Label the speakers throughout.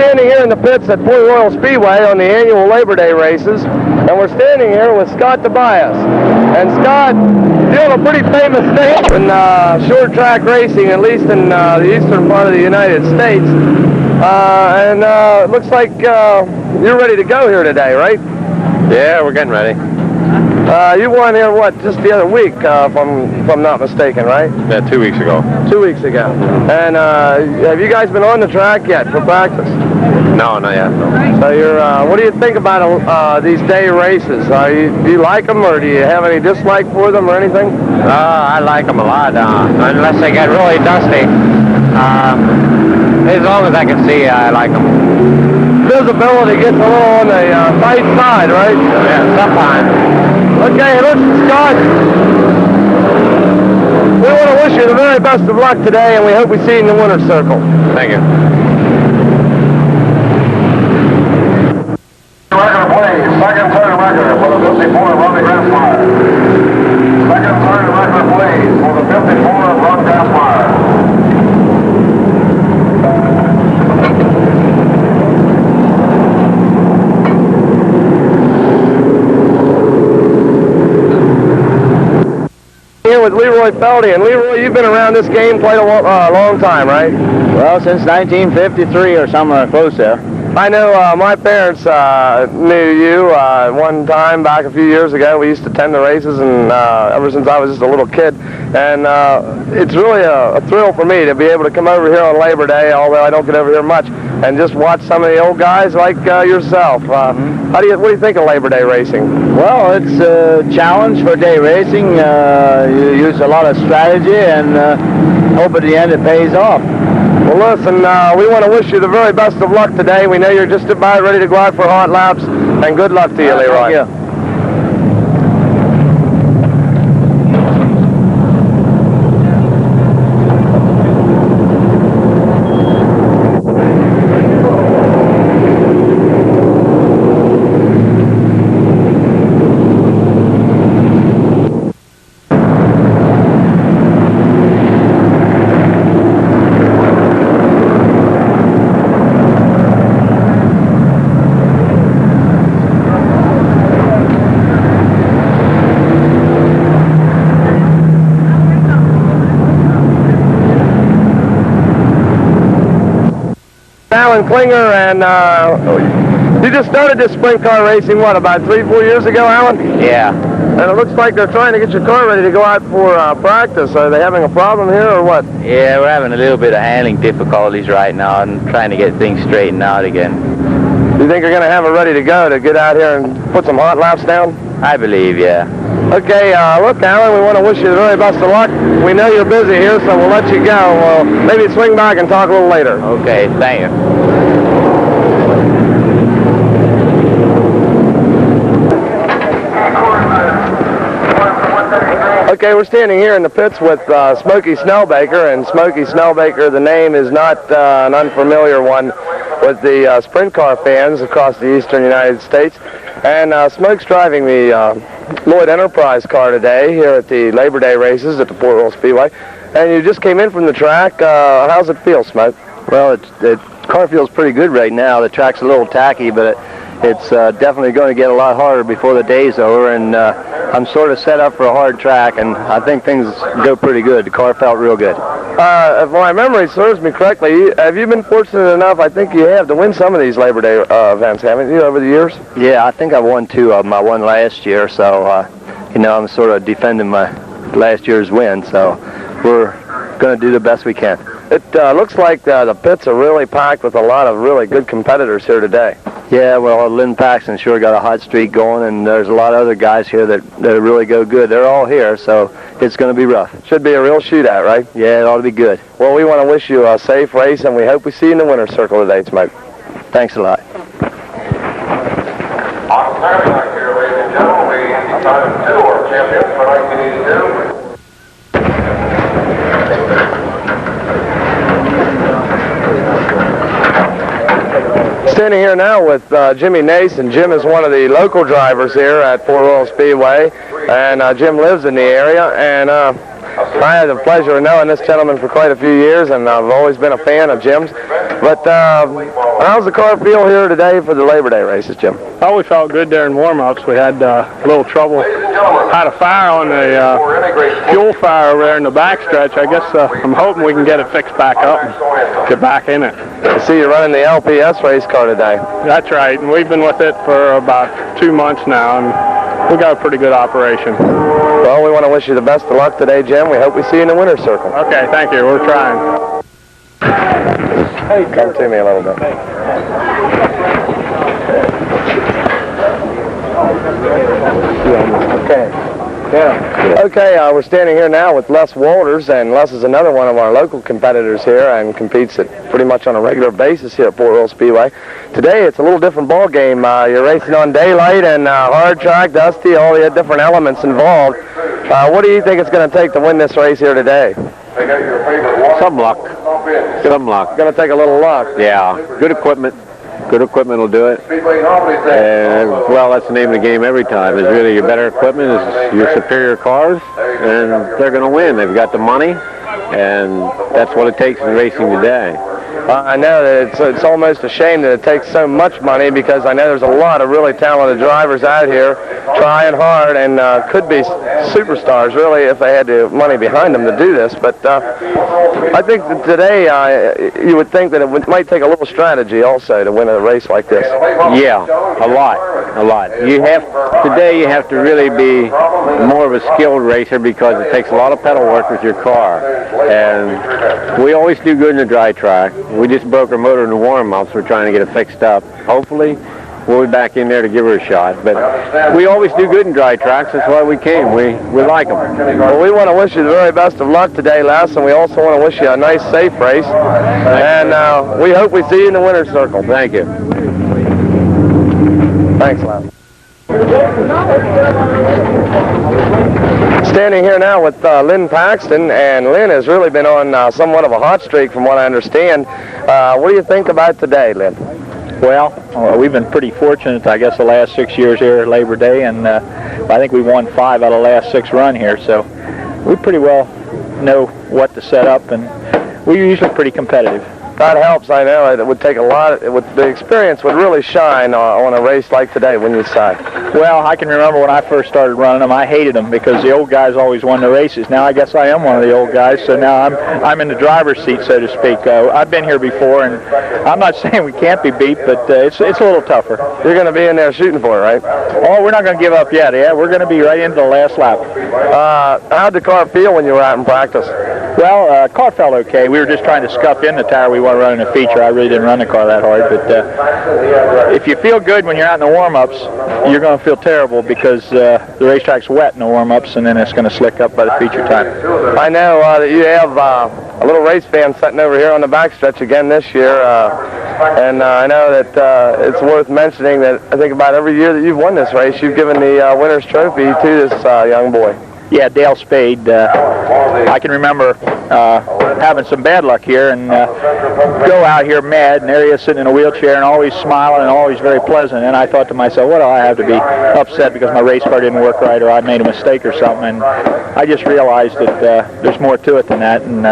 Speaker 1: standing here in the pits at Port Royal Speedway on the annual Labor Day races, and we're standing here with Scott Tobias. And Scott, doing a pretty famous thing in short track racing, at least in the eastern part of the United States. And it looks like you're ready to go here today, right?
Speaker 2: Yeah, we're getting ready.
Speaker 1: You won here, what, just the other week, if I'm not mistaken, right?
Speaker 2: Yeah, 2 weeks ago.
Speaker 1: 2 weeks ago. And have you guys been on the track yet for practice?
Speaker 2: No, not yet. No.
Speaker 1: So you're, what do you think about these day races? Do you like them, or do you have any dislike for them or anything?
Speaker 2: I like them a lot, unless they get really dusty. As long as I can see, I like them.
Speaker 1: Visibility gets a little on the tight side, right?
Speaker 2: Yeah, sometimes.
Speaker 1: Okay, listen, Scott. We want to wish you the very best of luck today, and we hope we see you in the winner's circle.
Speaker 2: Thank you.
Speaker 3: Record please. Second, third record for the 54 Ronnie Slade. Second, third record please for the 54 Ronnie Slade.
Speaker 1: Here with Leroy Felty, and Leroy, you've been around this game quite a long time, right?
Speaker 4: Well, since 1953 or somewhere close there.
Speaker 1: I know my parents knew you one time back a few years ago. We used to attend the races, and ever since I was just a little kid. And it's really a thrill for me to be able to come over here on Labor Day, although I don't get over here much, and just watch some of the old guys like yourself. What do you think of Labor Day racing?
Speaker 4: Well, it's a challenge for day racing. You use a lot of strategy, and hope at the end it pays off.
Speaker 1: Well, listen, we want to wish you the very best of luck today. We know you're just about ready to go out for hot laps, and good luck to you, Leroy.
Speaker 4: Thank you.
Speaker 1: Klinger, and you just started this sprint car racing, what, about 3-4 years ago, Alan?
Speaker 4: Yeah.
Speaker 1: And it looks like they're trying to get your car ready to go out for practice. Are they having a problem here, or what?
Speaker 4: Yeah, we're having a little bit of handling difficulties right now and trying to get things straightened out again.
Speaker 1: Do you think you're going to have it ready to go to get out here and put some hot laps down?
Speaker 4: I believe, yeah.
Speaker 1: Okay, look, Alan, we want to wish you the very best of luck. We know you're busy here, so we'll let you go. We'll maybe swing back and talk a little later.
Speaker 4: Okay, thank you.
Speaker 1: Okay, we're standing here in the pits with Smokey Snellbaker, and Smokey Snellbaker, the name is not an unfamiliar one with the sprint car fans across the eastern United States. And Smoke's driving the Lloyd Enterprise car today here at the Labor Day races at the Port Royal Speedway. And you just came in from the track. How's it feel, Smoke?
Speaker 4: Well, the car feels pretty good right now. The track's a little tacky, but it's definitely going to get a lot harder before the day's over, and I'm sort of set up for a hard track, and I think things go pretty good. The car felt real good.
Speaker 1: If my memory serves me correctly, have you been fortunate enough, I think you have, to win some of these Labor Day events, haven't you, over the years?
Speaker 4: Yeah, I think I won 2 of them. I won last year, so, you know, I'm sort of defending my last year's win, so we're going to do the best we can.
Speaker 1: It looks like the pits are really packed with a lot of really good competitors here today.
Speaker 4: Yeah, well, Lynn Paxton sure got a hot streak going, and there's a lot of other guys here that really go good. They're all here, so it's going to be rough.
Speaker 1: Should be a real shootout, right?
Speaker 4: Yeah, it ought to be good.
Speaker 1: Well, we want to wish you a safe race, and we hope we see you in the winner's circle today, Smoke.
Speaker 4: Thanks a lot.
Speaker 3: On Saturday night here, ladies and gentlemen, the Untitled Chapter champions for 1982.
Speaker 1: Standing here now with Jimmy Nace, and Jim is one of the local drivers here at Port Royal Speedway, and Jim lives in the area. And I had the pleasure of knowing this gentleman for quite a few years, and I've always been a fan of Jim's. But how's the car feel here today for the Labor Day races, Jim?
Speaker 5: Oh, we felt good during warm-ups. We had a little trouble. Had a fire on the fuel fire over there in the backstretch. I guess I'm hoping we can get it fixed back up and get back in it.
Speaker 1: I see you're running the LPS race car today.
Speaker 5: That's right, and we've been with it for about 2 months now, and we got a pretty good operation.
Speaker 1: Well, we want to wish you the best of luck today, Jim. We hope we see you in the winner's circle.
Speaker 5: Okay, thank you. We're trying.
Speaker 1: Hey, come to me a little bit. Okay. Yeah. Okay, we're standing here now with Les Walters, and Les is another one of our local competitors here and competes at pretty much on a regular basis here at Port Royal Speedway. Today it's a little different ball game. You're racing on daylight and hard track, dusty, all the different elements involved. What do you think it's going to take to win this race here today?
Speaker 2: Some luck. Some luck.
Speaker 1: It's going to take a little luck.
Speaker 2: Yeah. Good equipment. Good equipment will do it. Well, that's the name of the game every time. Is really your better equipment, is your superior cars, and they're going to win. They've got the money, and that's what it takes in racing today.
Speaker 1: I know that it's almost a shame that it takes so much money, because I know there's a lot of really talented drivers out here trying hard and could be superstars really if they had the money behind them to do this. But I think that today you would think that it might take a little strategy also to win a race like this.
Speaker 2: Yeah, a lot. Today you have to really be more of a skilled racer, because it takes a lot of pedal work with your car. And we always do good in the dry track. We just broke our motor in the warm-ups. We're trying to get it fixed up. Hopefully, we'll be back in there to give her a shot. But we always do good in dry tracks. That's why we came. We like them.
Speaker 1: Well, we want to wish you the very best of luck today, Les, and we also want to wish you a nice, safe race. And we hope we see you in the winner's circle.
Speaker 2: Thank you.
Speaker 1: Thanks, Les. Standing here now with Lynn Paxton, and Lynn has really been on somewhat of a hot streak from what I understand. What do you think about today, Lynn?
Speaker 6: Well, we've been pretty fortunate, I guess, the last 6 years here at Labor Day, and I think we won 5 out of the last 6 run here, so we pretty well know what to set up, and we're usually pretty competitive.
Speaker 1: That helps. I know it would take a lot. The experience would really shine on a race like today when you side.
Speaker 6: Well, I can remember when I first started running them, I hated them because the old guys always won the races. Now I guess I am one of the old guys, so now I'm in the driver's seat, so to speak. I've been here before, and I'm not saying we can't be beat, but it's a little tougher.
Speaker 1: You're going to be in there shooting for it, right?
Speaker 6: Oh, we're not going to give up yet. Yeah, we're going to be right into the last lap.
Speaker 1: How'd the car feel when you were out in practice?
Speaker 6: Well, car felt okay. We were just trying to scuff in the tire. We weren't running a feature. I really didn't run the car that hard. But if you feel good when you're out in the warm-ups, you're going to feel terrible because the racetrack's wet in the warm-ups, and then it's going to slick up by the feature time.
Speaker 1: I know that you have a little race fan sitting over here on the backstretch again this year, and I know that it's worth mentioning that I think about every year that you've won this race, you've given the winner's trophy to this young boy.
Speaker 6: Yeah, Dale Spade. I can remember having some bad luck here and go out here mad, and there he is sitting in a wheelchair and always smiling and always very pleasant. And I thought to myself, what do I have to be upset because my race car didn't work right or I made a mistake or something? And I just realized that there's more to it than that. And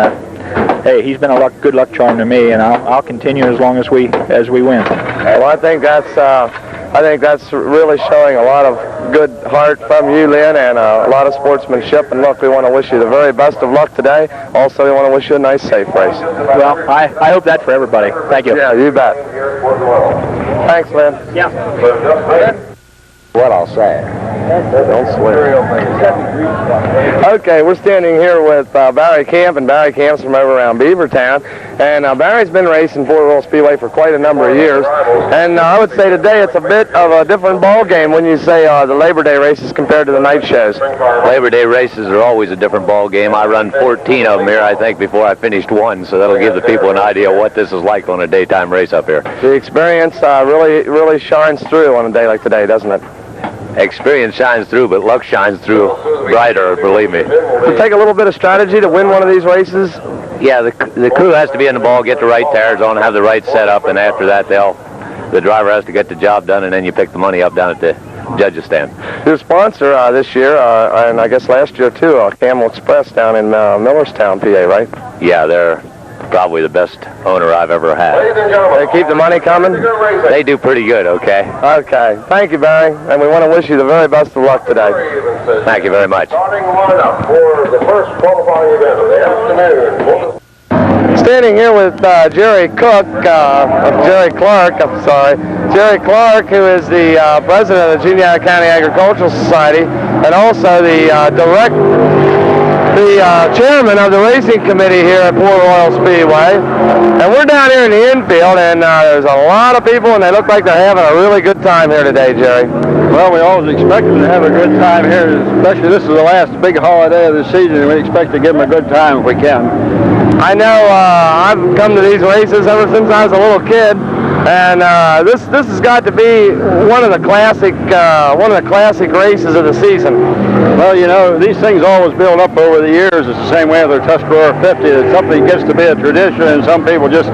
Speaker 6: hey, he's been a good luck charm to me, and I'll continue as long as we win.
Speaker 1: Well, I think that's really showing a lot of good heart from you, Lynn, and a lot of sportsmanship. And look, we want to wish you the very best of luck today. Also, we want to wish you a nice, safe race.
Speaker 6: Well, I hope that for everybody. Thank you.
Speaker 1: Yeah, you bet. Thanks, Lynn.
Speaker 6: Yeah.
Speaker 1: What I'll say. Don't swear. Okay, we're standing here with Barry Camp, and Barry Camp's from over around Beavertown. And Barry's been racing Port Royal Speedway for quite a number of years. And I would say today it's a bit of a different ball game when you say the Labor Day races compared to the night shows.
Speaker 7: Labor Day races are always a different ball game. I run 14 of them here, I think, before I finished one, so that'll give the people an idea what this is like on a daytime race up here.
Speaker 1: The experience really shines through on a day like today, doesn't it?
Speaker 7: Experience shines through, but luck shines through brighter, believe me.
Speaker 1: Does it take a little bit of strategy to win one of these races?
Speaker 7: Yeah, the crew has to be in the ball, get the right tires on, have the right setup, and after that the driver has to get the job done, and then you pick the money up down at the judges stand.
Speaker 1: Your sponsor this year, and I guess last year too, Camel Express down in Millerstown, PA, right?
Speaker 7: Yeah, they're probably the best owner I've ever had.
Speaker 1: They keep the money coming?
Speaker 7: They do pretty good, okay?
Speaker 1: Okay. Thank you, Barry, and we want to wish you the very best of luck today.
Speaker 7: Thank you very much.
Speaker 3: Starting lineup for the first qualifying event of the afternoon.
Speaker 1: Standing here with Gerry Clark, Gerry Clark, who is the president of the Juniata County Agricultural Society, and also the chairman of the racing committee here at Port Royal Speedway. And we're down here in the infield, and there's a lot of people, and they look like they're having a really good time here today, Gerry.
Speaker 8: Well, we always expect them to have a good time here, especially this is the last big holiday of the season, and we expect to give them a good time if we can.
Speaker 1: I know I've come to these races ever since I was a little kid, and this has got to be one of the classic races of the season.
Speaker 8: Well, you know, these things always build up over the years. It's the same way with our Tuscarora 50. It's something that gets to be a tradition, and some people just,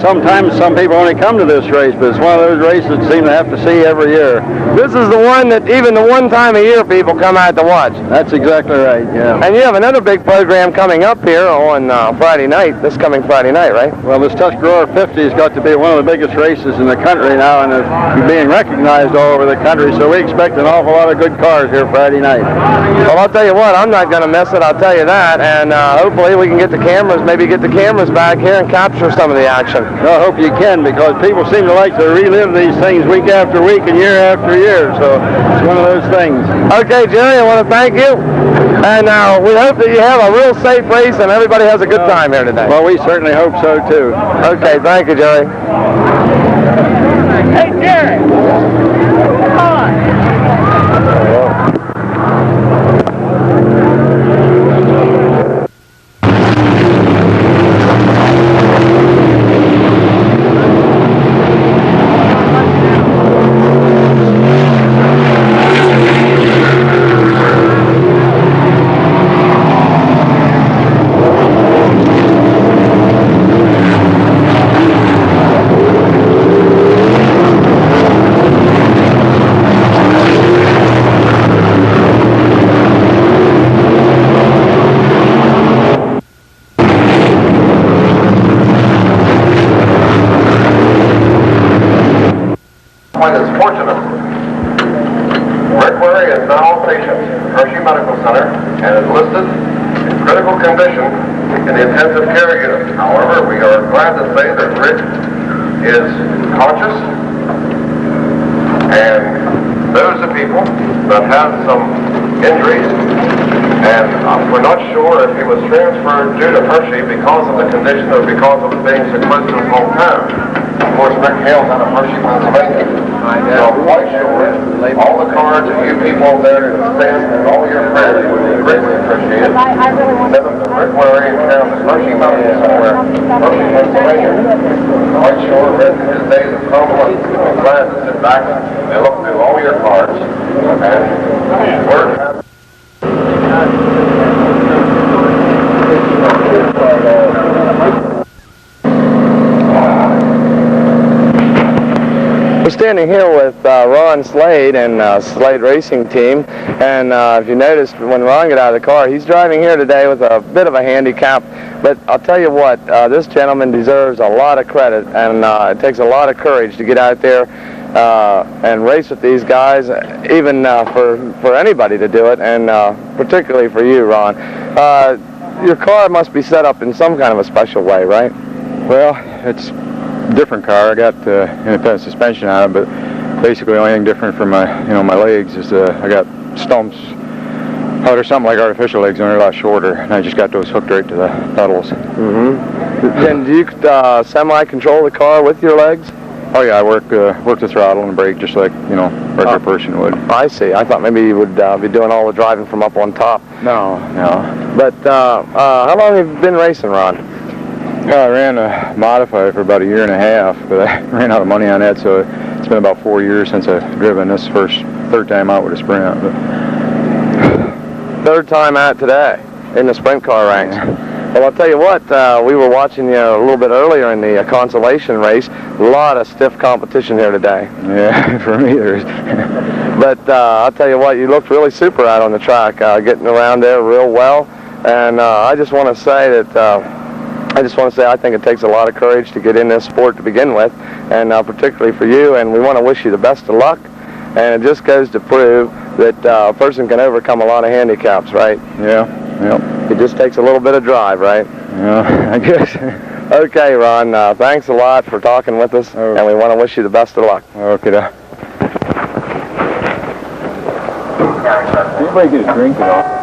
Speaker 8: sometimes some people only come to this race, but it's one of those races that seem to have to see every year.
Speaker 1: This is the one that even the one time a year people come out to watch.
Speaker 8: That's exactly right, yeah.
Speaker 1: And you have another big program coming up here on Friday night, this coming Friday night, right?
Speaker 8: Well, this Tuscarora 50 has got to be one of the biggest races in the country now, and it's being recognized all over the country, so we expect an awful lot of good cars here Friday night.
Speaker 1: Well, I'll tell you what, I'm not going to miss it, I'll tell you that, and hopefully we can get the cameras, maybe get the cameras back here and capture some of the action.
Speaker 8: Well, I hope you can, because people seem to like to relive these things week after week and year after year, so it's one of those things.
Speaker 1: Okay, Gerry, I want to thank you, and we hope that you have a real safe race and everybody has a good time here today.
Speaker 8: Well, we certainly hope so, too.
Speaker 1: Okay, thank you, Gerry.
Speaker 9: Hey, Gerry! Come on!
Speaker 3: is conscious, and those are people that have some injuries, and we're not sure if he was transferred due to Hershey because of the condition or because of being sequestered his hometown. Of course, Rick Hale's out of Hershey, Pennsylvania. So I'm quite sure all the cards of you people there in the stand and all your friends would be greatly appreciated. Send them to Rick Wary down to Hershey Mountain somewhere, Hershey, Pennsylvania. Quite sure Rick in his days of trouble and glad to sit back and look through all your cards. And word has
Speaker 1: We're standing here with Ron Slade and Slade Racing Team, and if you noticed when Ron got out of the car, he's driving here today with a bit of a handicap, but I'll tell you what, this gentleman deserves a lot of credit, and it takes a lot of courage to get out there and race with these guys, even for anybody to do it, and particularly for you, Ron. Your car must be set up in some kind of a special way, right?
Speaker 8: Well, it's a different car. I got independent suspension on it, but basically the only thing different from my legs is I got stumps. Oh, there's something like artificial legs, and they're a lot shorter, and I just got those hooked right to the pedals.
Speaker 1: Mm-hmm. And do you semi-control the car with your legs?
Speaker 8: Oh yeah, I work the throttle and brake just like regular person would.
Speaker 1: I see. I thought maybe you would be doing all the driving from up on top.
Speaker 8: No.
Speaker 1: But how long have you been racing, Ron?
Speaker 8: I ran a modified for about a year and a half, but I ran out of money on that, so it's been about 4 years since I've driven this third time out with a sprint. But
Speaker 1: third time out today in the sprint car ranks. Well, I'll tell you what, we were watching you a little bit earlier in the consolation race. A lot of stiff competition here today.
Speaker 8: Yeah, for me there is.
Speaker 1: But I'll tell you what, you looked really super out on the track, getting around there real well. And I just want to say that I think it takes a lot of courage to get in this sport to begin with, and particularly for you. And we want to wish you the best of luck. And it just goes to prove that a person can overcome a lot of handicaps, right?
Speaker 8: Yeah.
Speaker 1: It just takes a little bit of drive, right?
Speaker 8: Yeah, I guess.
Speaker 1: Okay, Ron, thanks a lot for talking with us, and we want to wish you the best of luck.
Speaker 8: Okay. Anybody get a drink at all?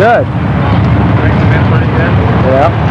Speaker 4: good.
Speaker 5: It's been pretty good.
Speaker 4: Yeah.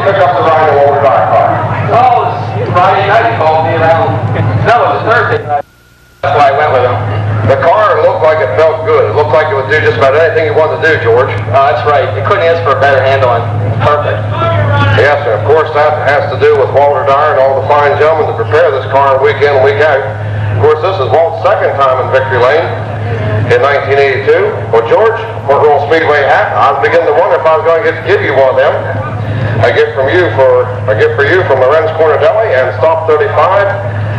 Speaker 3: pick up the Rhino over our car.
Speaker 10: Oh,
Speaker 3: just about anything you wanted to do, George.
Speaker 10: That's right. You couldn't ask for a better handling. Perfect.
Speaker 3: Yes, and of course that has to do with Walter Dyer and all the fine gentlemen to prepare this car week in and week out. Of course, this is Walt's second time in Victory Lane in 1982. Well, George, Port Royal Speedway hat. I was beginning to wonder if I was going to get to give you one of them. A gift for you from Lorenz Corner Deli and Stop 35.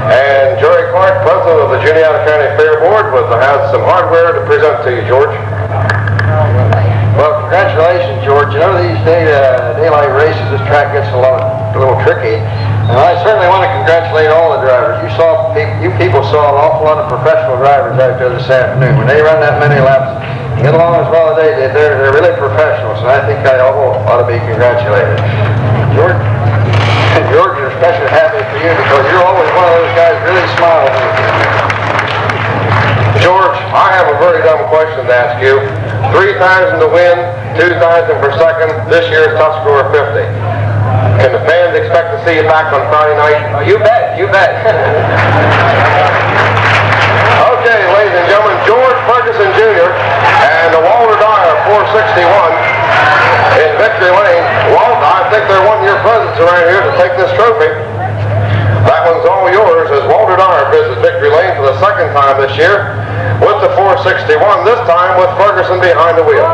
Speaker 3: And Gerry Clark, president of the Juniata County Fair Board, has some hardware to present to you, George.
Speaker 10: Well, congratulations, George. You know, these daylight races, this track gets a little tricky. And I certainly want to congratulate all the drivers. You people saw an awful lot of professional drivers out there this afternoon. When they run that many laps, get along as well as they did. They're really professionals, and I think I ought to be congratulated. George, you're especially happy for you because you're always one of those guys really smiling.
Speaker 3: George, I have a very dumb question to ask you. 3,000 to win, 2,000 per second. This year's tough score 50. Can the fans expect to see you back on Friday night?
Speaker 10: You bet.
Speaker 3: Okay, ladies and gentlemen, George Ferguson Jr. and the Walter Dyer 461 in Victory Lane. Walt, I think they're wanting your presence around here to take this trophy. That one's all yours as Walter Dyer visits Victory Lane for the second time this year with the 461, this time with Ferguson behind the wheel.